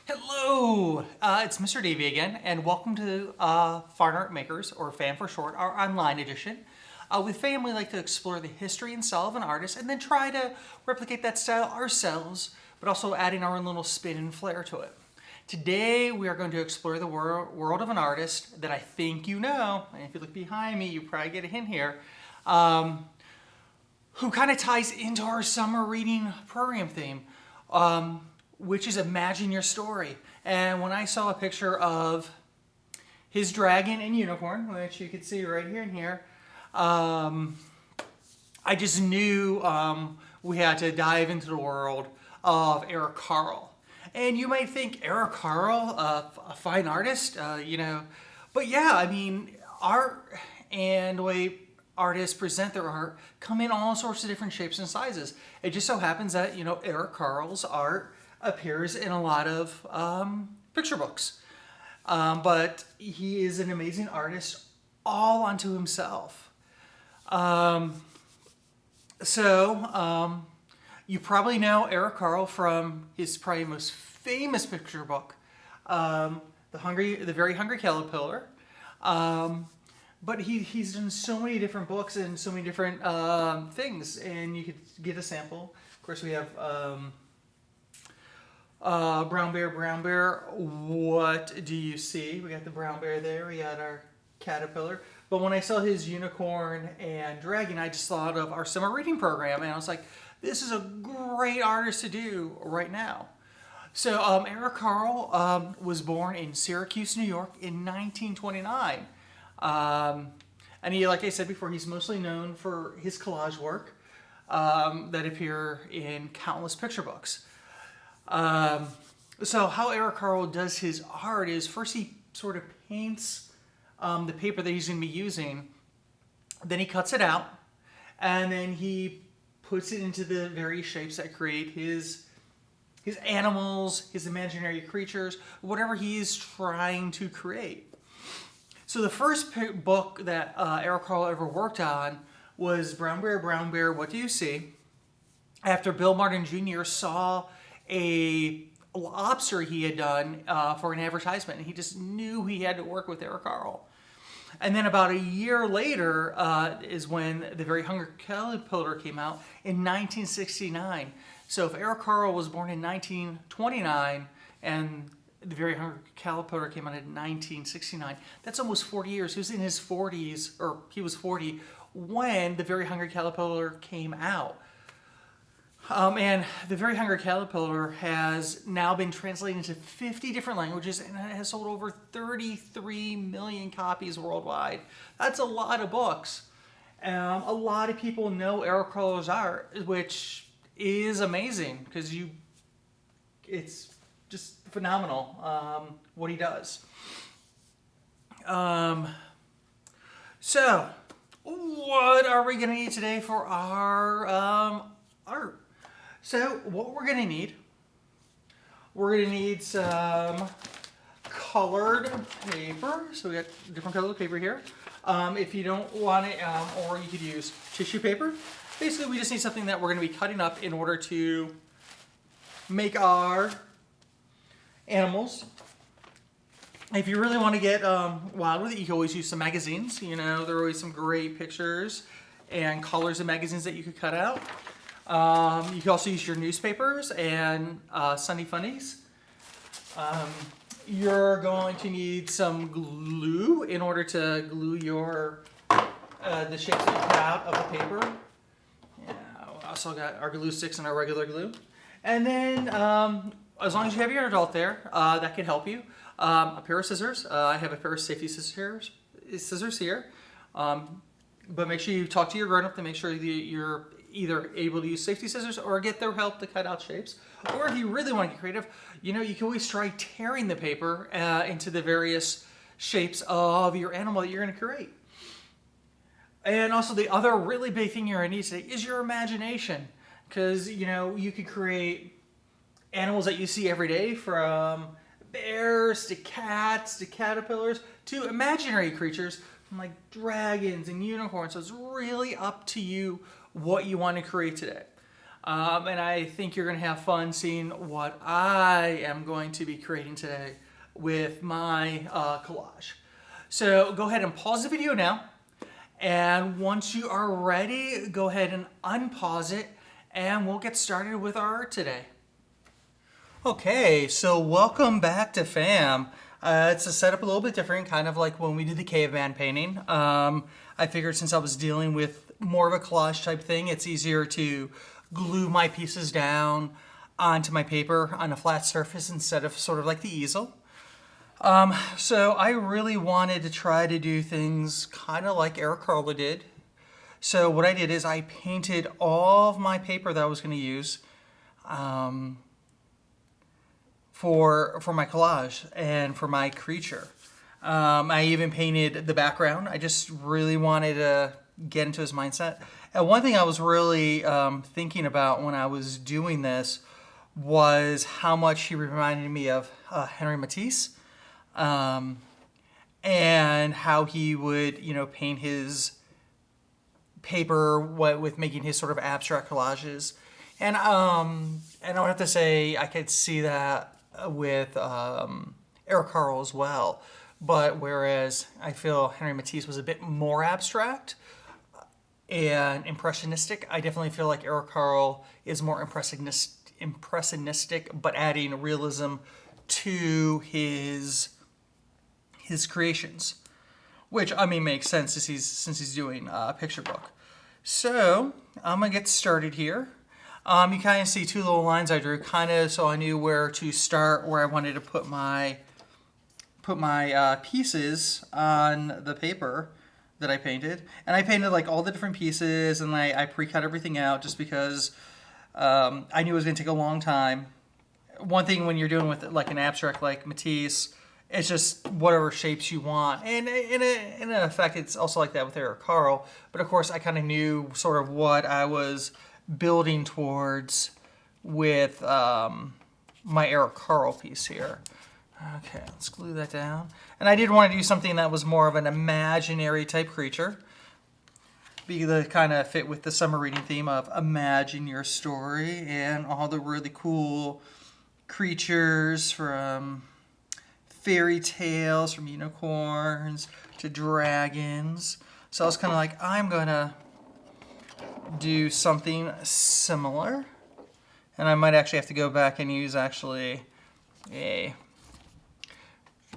Hello, it's Mr. Davey again, and welcome to Fine Art Makers, or FAM for short, our online edition. With FAM, we like to explore the history and style of an artist and then try to replicate that style ourselves, but also adding our own little spin and flair to it. Today, we are going to explore the world of an artist that I think you know, and if you look behind me, you probably get a hint here, who kind of ties into our summer reading program theme. Which is Imagine Your Story. And when I saw a picture of his dragon and unicorn, which you can see right here and here, I just knew we had to dive into the world of Eric Carle. And you might think Eric Carle, a fine artist, but yeah, I mean, art and the way artists present their art come in all sorts of different shapes and sizes. It just so happens that, Eric Carle's art appears in a lot of picture books. But he is an amazing artist all unto himself. You probably know Eric Carle from his probably most famous picture book, The Very Hungry Caterpiller. But he's done so many different books and so many different things, and you could get a sample. Of course, we have Brown Bear, what do you see? We got the brown bear there, we got our caterpillar. But when I saw his unicorn and dragon, I just thought of our summer reading program, and I was like, this is a great artist to do right now. So Eric Carle was born in Syracuse, New York in 1929. And he, like I said before, he's mostly known for his collage work that appear in countless picture books. So how Eric Carle does his art is first he sort of paints the paper that he's going to be using, then he cuts it out, and then he puts it into the various shapes that create his animals, his imaginary creatures, whatever he's trying to create. So the first book that Eric Carle ever worked on was Brown Bear, What Do You See? After Bill Martin Jr. saw a lobster he had done for an advertisement, and he just knew he had to work with Eric Carle. And then about a year later is when The Very Hungry Caterpiller came out in 1969. So if Eric Carle was born in 1929 and The Very Hungry Caterpiller came out in 1969, that's almost 40 years. He was in his 40s, or he was 40 when The Very Hungry Caterpiller came out. And The Very Hungry Caterpillar has now been translated into 50 different languages, and it has sold over 33 million copies worldwide. That's a lot of books. A lot of people know Eric Carle's art, which is amazing because it's just phenomenal what he does. So, what are we going to need today for our art? So what we're going to need some colored paper. So we got different colored paper here. If you don't want it, or you could use tissue paper. Basically, we just need something that we're going to be cutting up in order to make our animals. If you really want to get wild with it, you can always use some magazines. There are always some great pictures and colors of magazines that you could cut out. You can also use your newspapers and Sunny Funnies. You're going to need some glue in order to glue your the shapes that you cut out of the paper. Yeah, we also got our glue sticks and our regular glue. And then, as long as you have your adult there, that can help you. A pair of scissors. I have a pair of safety scissors here. But make sure you talk to your grown-up to make sure that you're either able to use safety scissors or get their help to cut out shapes. Or if you really want to get creative, you can always try tearing the paper into the various shapes of your animal that you're going to create. And also the other really big thing you're going to need today is your imagination. Because, you could create animals that you see every day, from bears to cats to caterpillars to imaginary creatures like dragons and unicorns. So it's really up to you what you want to create today. And I think you're going to have fun seeing what I am going to be creating today with my collage. So go ahead and pause the video now. And once you are ready, go ahead and unpause it and we'll get started with our art today. Okay, so welcome back to fam. It's a setup a little bit different, kind of like when we did the caveman painting. I figured since I was dealing with more of a collage type thing, it's easier to glue my pieces down onto my paper on a flat surface instead of sort of like the easel. So I really wanted to try to do things kind of like Eric Carle did. So what I did is I painted all of my paper that I was going to use for my collage and for my creature. I even painted the background. I just really wanted to get into his mindset. And one thing I was really thinking about when I was doing this was how much he reminded me of Henri Matisse, and how he would, paint his paper with making his sort of abstract collages. And I don't have to say I could see that with Eric Carle as well. But whereas I feel Henri Matisse was a bit more abstract and impressionistic, I definitely feel like Eric Carle is more impressionistic, but adding realism to his creations, which I mean makes sense since he's doing a picture book. So I'm gonna get started here. You kind of see two little lines I drew, kind of so I knew where to start, where I wanted to put my pieces on the paper that I painted. And I painted like all the different pieces, and I pre-cut everything out just because I knew it was going to take a long time. One thing when you're doing with like an abstract like Matisse, it's just whatever shapes you want. And in effect, it's also like that with Eric Carle. But of course, I kind of knew sort of what I was building towards with my Eric Carle piece here. Okay, let's glue that down. And I did want to do something that was more of an imaginary type creature. Be the kind of fit with the summer reading theme of imagine your story and all the really cool creatures from fairy tales, from unicorns to dragons. So I was kind of like, I'm going to do something similar. And I might actually have to go back and use actually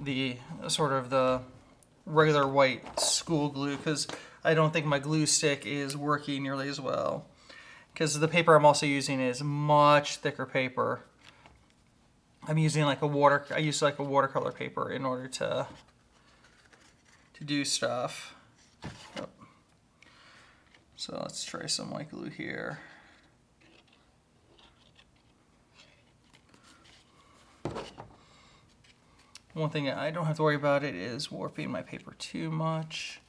the sort of the regular white school glue, because I don't think my glue stick is working nearly as well, because the paper I'm also using is much thicker paper. I'm using like I use like a watercolor paper in order to do stuff. Oh. So let's try some white glue here. One thing I don't have to worry about it is warping my paper too much.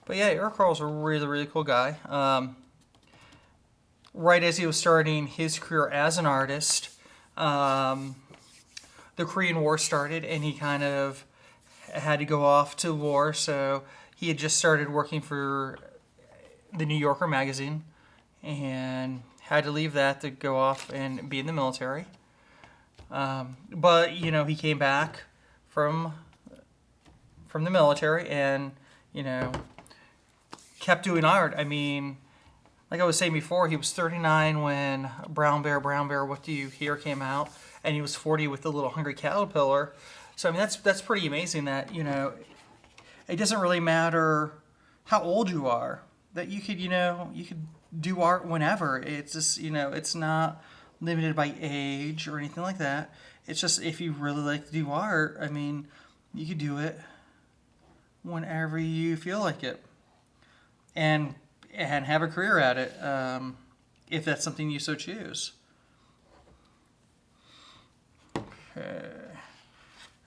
But yeah, Eric Carle's a really, really cool guy. Right as he was starting his career as an artist, the Korean War started and he kind of had to go off to war. So he had just started working for the New Yorker magazine and had to leave that to go off and be in the military. But, he came back from the military and, kept doing art. I mean, like I was saying before, he was 39 when Brown Bear, What Do You Hear came out, and he was 40 with The Little Hungry Caterpiller. So, I mean, that's pretty amazing that, it doesn't really matter how old you are, that you could do art whenever. It's just, it's not limited by age or anything like that. It's just if you really like to do art, I mean, you could do it whenever you feel like it. And have a career at it, if that's something you so choose. Okay.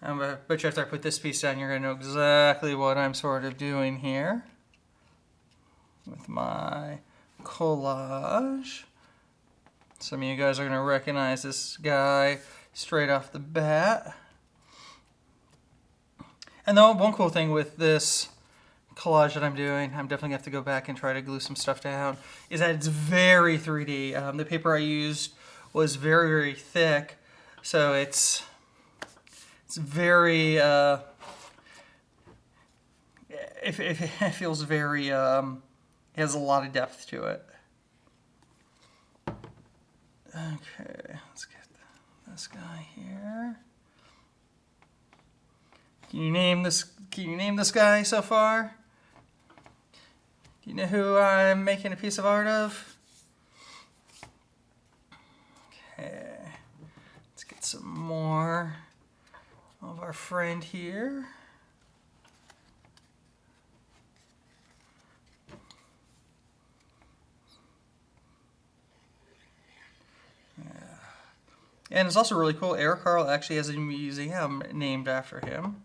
But after I put this piece down, you're going to know exactly what I'm sort of doing here with my collage. Some of you guys are going to recognize this guy straight off the bat. And the one cool thing with this collage that I'm doing, I'm definitely gonna have to go back and try to glue some stuff down, is that it's very 3D. The paper I used was very, very thick, so it's very, it feels very, it has a lot of depth to it. Okay, let's get this guy here. Can you name this guy so far? Do you know who I'm making a piece of art of? Okay, let's get some more of our friend here. And it's also really cool, Eric Carle actually has a museum named after him,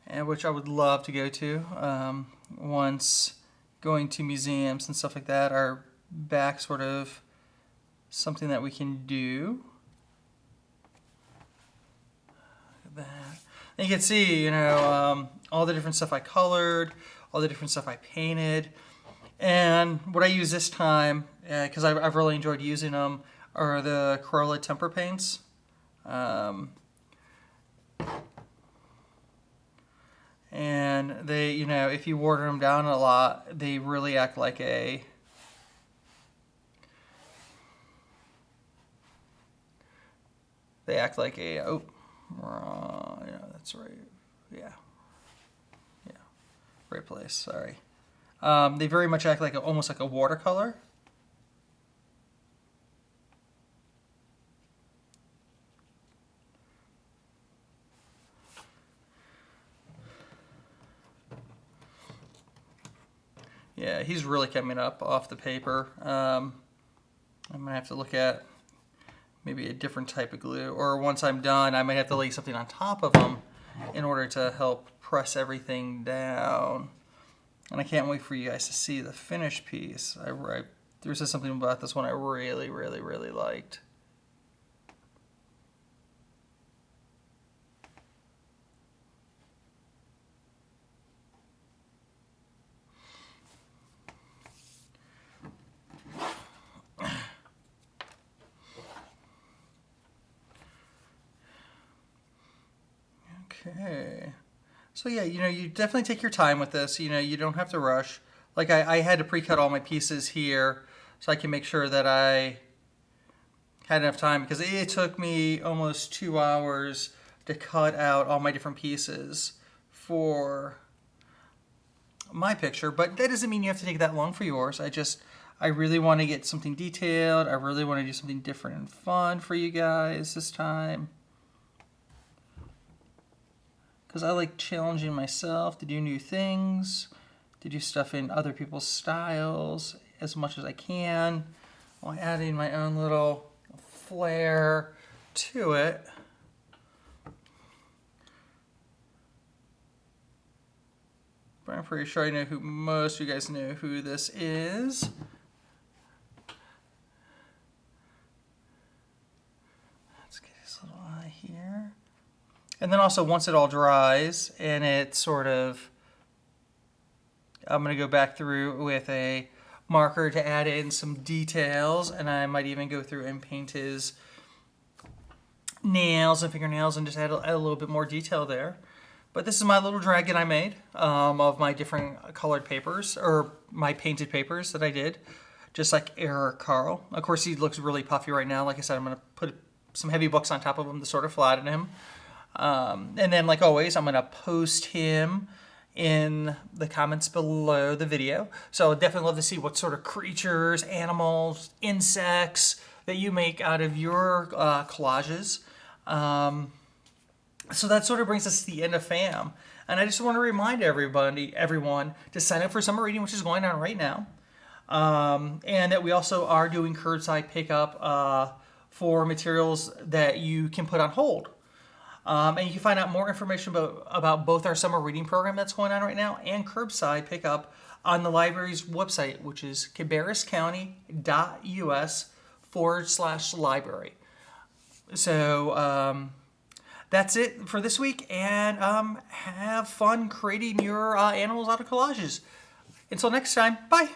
and which I would love to go to. Once going to museums and stuff like that are back sort of something that we can do. Look at that. And you can see, you know, all the different stuff I colored, all the different stuff I painted. And what I use this time, because I've really enjoyed using them, are the Corolla temper paints. And they, you know, if you water them down a lot, they really act like a oh, yeah, that's right, yeah, right place, sorry. They very much act like almost like a watercolor. Yeah, he's really coming up off the paper. I'm gonna have to look at maybe a different type of glue, or once I'm done, I might have to lay something on top of them in order to help press everything down. And I can't wait for you guys to see the finished piece. There's just something about this one I really, really, really liked. Okay, so yeah, you know, you definitely take your time with this. You know, you don't have to rush. Like I had to pre-cut all my pieces here so I can make sure that I had enough time, because it took me almost 2 hours to cut out all my different pieces for my picture. But that doesn't mean you have to take that long for yours. I really want to get something detailed. I really want to do something different and fun for you guys this time, because I like challenging myself to do new things, to do stuff in other people's styles as much as I can, while adding my own little flair to it. But I'm pretty sure I know who most of you guys know who this is. Let's get his little eye here. And then also, once it all dries and it sort of, I'm going to go back through with a marker to add in some details, and I might even go through and paint his nails and fingernails and just add a little bit more detail there. But this is my little dragon I made of my different colored papers, or my painted papers that I did, just like Eric Carle. Of course, he looks really puffy right now. Like I said, I'm going to put some heavy books on top of him to sort of flatten him. And then, like always, I'm going to post him in the comments below the video. So I'd definitely love to see what sort of creatures, animals, insects that you make out of your collages. So that sort of brings us to the end of FAM. And I just want to remind everyone to sign up for summer reading, which is going on right now. And that we also are doing curbside pickup for materials that you can put on hold. And you can find out more information about both our summer reading program that's going on right now and curbside pickup on the library's website, which is cabarruscounty.us/library. So that's it for this week, and have fun creating your animals out of collages. Until next time, bye.